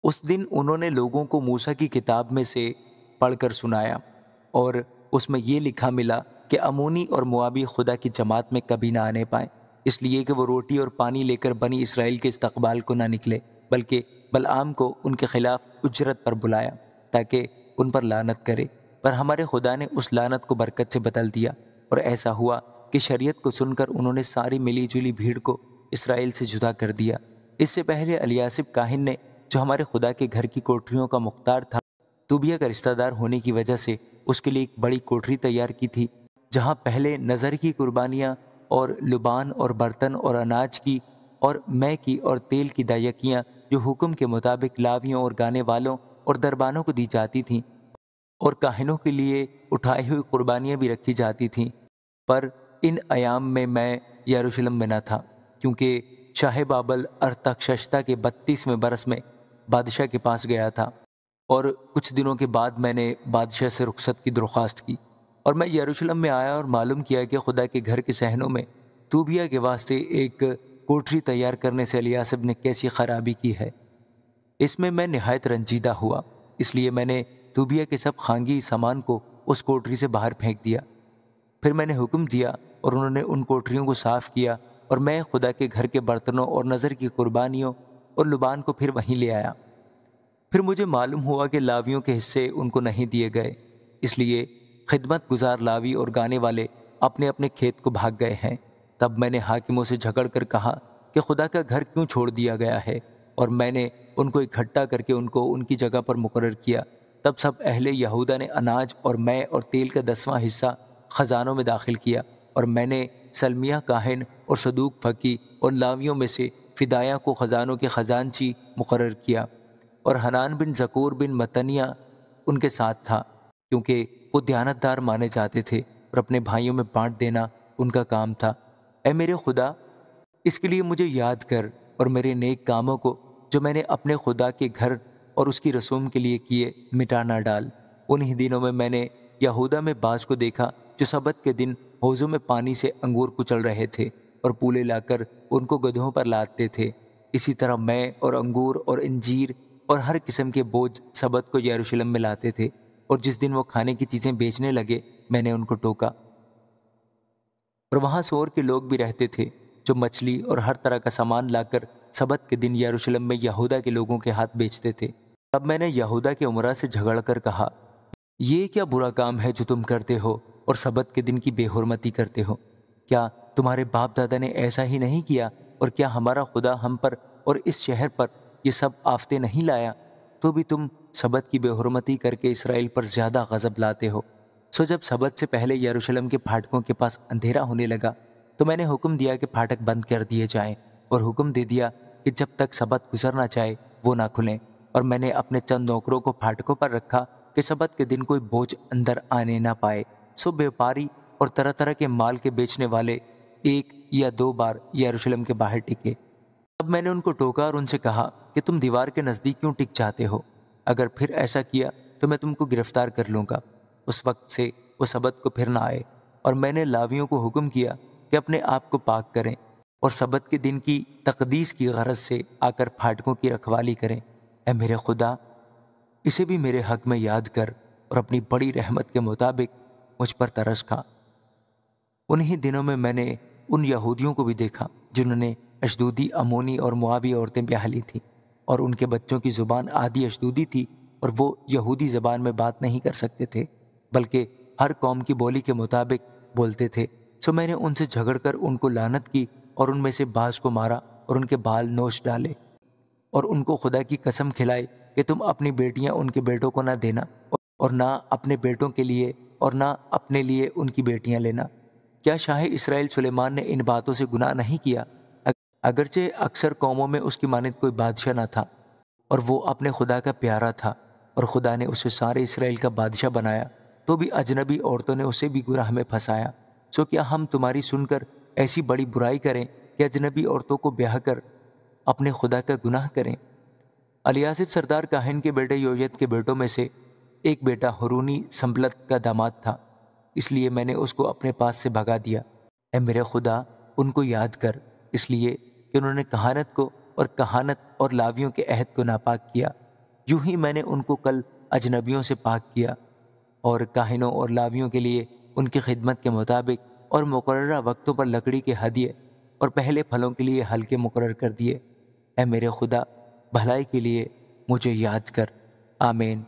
اس دن انہوں نے لوگوں کو موسیٰ کی کتاب میں سے پڑھ کر سنایا، اور اس میں یہ لکھا ملا کہ امونی اور موابی خدا کی جماعت میں کبھی نہ آنے پائیں، اس لیے کہ وہ روٹی اور پانی لے کر بنی اسرائیل کے استقبال کو نہ نکلے، بلکہ بلعام کو ان کے خلاف اجرت پر بلایا تاکہ ان پر لعنت کرے۔ پر ہمارے خدا نے اس لعنت کو برکت سے بدل دیا، اور ایسا ہوا کہ شریعت کو سن کر انہوں نے ساری ملی جلی بھیڑ کو اسرائیل سے جدا کر دیا۔ اس سے پہلے الیاسب کاہن نے، جو ہمارے خدا کے گھر کی کوٹریوں کا مختار تھا، توبیہ کا رشتہ دار ہونے کی وجہ سے اس کے لیے ایک بڑی کوٹری تیار کی تھی، جہاں پہلے نظر کی قربانیاں اور لبان اور برتن اور اناج کی اور مے کی اور تیل کی دائیکیاں جو حکم کے مطابق لاویوں اور گانے والوں اور دربانوں کو دی جاتی تھیں، اور کاہنوں کے لیے اٹھائی ہوئی قربانیاں بھی رکھی جاتی تھیں۔ پر ان ایام میں یروشلم میں نہ تھا، کیونکہ شاہ بابل ارتخشستہ کے 32ویں برس میں بادشاہ کے پاس گیا تھا، اور کچھ دنوں کے بعد میں نے بادشاہ سے رخصت کی درخواست کی، اور میں یروشلم میں آیا اور معلوم کیا کہ خدا کے گھر کے صحنوں میں توبیہ کے واسطے ایک کوٹری تیار کرنے سے الیاسب نے کیسی خرابی کی ہے۔ اس میں نہایت رنجیدہ ہوا، اس لیے میں نے توبیہ کے سب خانگی سامان کو اس کوٹری سے باہر پھینک دیا۔ پھر میں نے حکم دیا اور انہوں نے ان کوٹریوں کو صاف کیا، اور میں خدا کے گھر کے برتنوں اور نظر کی قربانیوں اور لبان کو پھر وہیں لے آیا۔ پھر مجھے معلوم ہوا کہ لاویوں کے حصے ان کو نہیں دیے گئے، اس لیے خدمت گزار لاوی اور گانے والے اپنے اپنے کھیت کو بھاگ گئے ہیں۔ تب میں نے حاکموں سے جھگڑ کر کہا کہ خدا کا گھر کیوں چھوڑ دیا گیا ہے، اور میں نے ان کو اکٹھا کر کے ان کو ان کی جگہ پر مقرر کیا۔ تب سب اہل یہودا نے اناج اور مے اور تیل کا 10واں حصہ خزانوں میں داخل کیا، اور میں نے سلمیہ کاہن اور صدوق فقی اور لاویوں میں سے فدایہ کو خزانوں کے خزانچی مقرر کیا، اور حنان بن زکور بن متنیہ ان کے ساتھ تھا، کیونکہ وہ دیانتدار مانے جاتے تھے، اور اپنے بھائیوں میں بانٹ دینا ان کا کام تھا۔ اے میرے خدا، اس کے لیے مجھے یاد کر، اور میرے نیک کاموں کو جو میں نے اپنے خدا کے گھر اور اس کی رسوم کے لیے کیے مٹا نہ ڈال۔ انہی دنوں میں نے یہودا میں بعض کو دیکھا جو سبت کے دن حوضوں میں پانی سے انگور کچل رہے تھے اور پولے لا کر ان کو گدھوں پر لادتے تھے۔ اسی طرح میں اور انگور اور انجیر اور ہر قسم کے بوجھ سبت کو یروشلم میں لاتے تھے، اور جس دن وہ کھانے کی چیزیں بیچنے لگے میں نے ان کو ٹوکا۔ اور وہاں سور کے لوگ بھی رہتے تھے جو مچھلی اور ہر طرح کا سامان لا کر سبت کے دن یروشلم میں یہودا کے لوگوں کے ہاتھ بیچتے تھے۔ تب میں نے یہودا کے امراء سے جھگڑ کر کہا، یہ کیا برا کام ہے جو تم کرتے ہو اور سبت کے دن کی بے حرمتی کرتے ہو؟ کیا تمہارے باپ دادا نے ایسا ہی نہیں کیا؟ اور کیا ہمارا خدا ہم پر اور اس شہر پر یہ سب آفتیں نہیں لایا؟ تو بھی تم سبت کی بے حرمتی کر کے اسرائیل پر زیادہ غضب لاتے ہو۔ سو جب سبت سے پہلے یروشلم کے پھاٹکوں کے پاس اندھیرا ہونے لگا تو میں نے حکم دیا کہ پھاٹک بند کر دیے جائیں، اور حکم دے دیا کہ جب تک سبت گزر نہ جائے وہ نہ کھلیں، اور میں نے اپنے چند نوکروں کو پھاٹکوں پر رکھا کہ سبت کے دن کوئی بوجھ اندر آنے نہ پائے۔ سو بیوپاری اور طرح طرح کے مال کے بیچنے والے 1 یا 2 بار یروشلم کے باہر ٹکے۔ اب میں نے ان کو ٹوکا اور ان سے کہا کہ تم دیوار کے نزدیک کیوں ٹک جاتے ہو؟ اگر پھر ایسا کیا تو میں تم کو گرفتار کر لوں گا۔ اس وقت سے وہ سبت کو پھر نہ آئے، اور میں نے لاویوں کو حکم کیا کہ اپنے آپ کو پاک کریں اور سبت کے دن کی تقدیس کی غرض سے آ کر پھاٹکوں کی رکھوالی کریں۔ اے میرے خدا، اسے بھی میرے حق میں یاد کر، اور اپنی بڑی رحمت کے مطابق مجھ پر ترس کھا۔ انہی دنوں میں نے ان یہودیوں کو بھی دیکھا جنہوں نے اشدودی، امونی اور موابی عورتیں بیاہ لی تھیں، اور ان کے بچوں کی زبان آدھی اشدودی تھی، اور وہ یہودی زبان میں بات نہیں کر سکتے تھے بلکہ ہر قوم کی بولی کے مطابق بولتے تھے۔ سو میں نے ان سے جھگڑ کر ان کو لعنت کی، اور ان میں سے بعض کو مارا اور ان کے بال نوچ ڈالے، اور ان کو خدا کی قسم کھلائی کہ تم اپنی بیٹیاں ان کے بیٹوں کو نہ دینا، اور نہ اپنے بیٹوں کے لیے اور نہ اپنے لیے ان کی بیٹیاں لینا۔ کیا شاہ اسرائیل سلیمان نے ان باتوں سے گناہ نہیں کیا؟ اگرچہ اکثر قوموں میں اس کی مانند کوئی بادشاہ نہ تھا، اور وہ اپنے خدا کا پیارا تھا، اور خدا نے اسے سارے اسرائیل کا بادشاہ بنایا، تو بھی اجنبی عورتوں نے اسے بھی گناہ میں پھنسایا۔ سو کیا ہم تمہاری سن کر ایسی بڑی برائی کریں کہ اجنبی عورتوں کو بیاہ کر اپنے خدا کا گناہ کریں؟ الیاسب سردار کاہن کے بیٹے یویت کے بیٹوں میں سے ایک بیٹا ہرونی سنبلت کا داماد تھا، اس لیے میں نے اس کو اپنے پاس سے بھگا دیا۔ اے میرے خدا، ان کو یاد کر، اس لیے کہ انہوں نے کہانت کو اور کہانت اور لاویوں کے عہد کو ناپاک کیا، یوں ہی میں نے ان کو کل اجنبیوں سے پاک کیا اور کاہنوں اور لاویوں کے لیے ان کی خدمت کے مطابق اور مقررہ وقتوں پر لکڑی کے ہدیے اور پہلے پھلوں کے لیے حلقے مقرر کر دیے۔ اے میرے خدا، بھلائی کے لیے مجھے یاد کر۔ آمین۔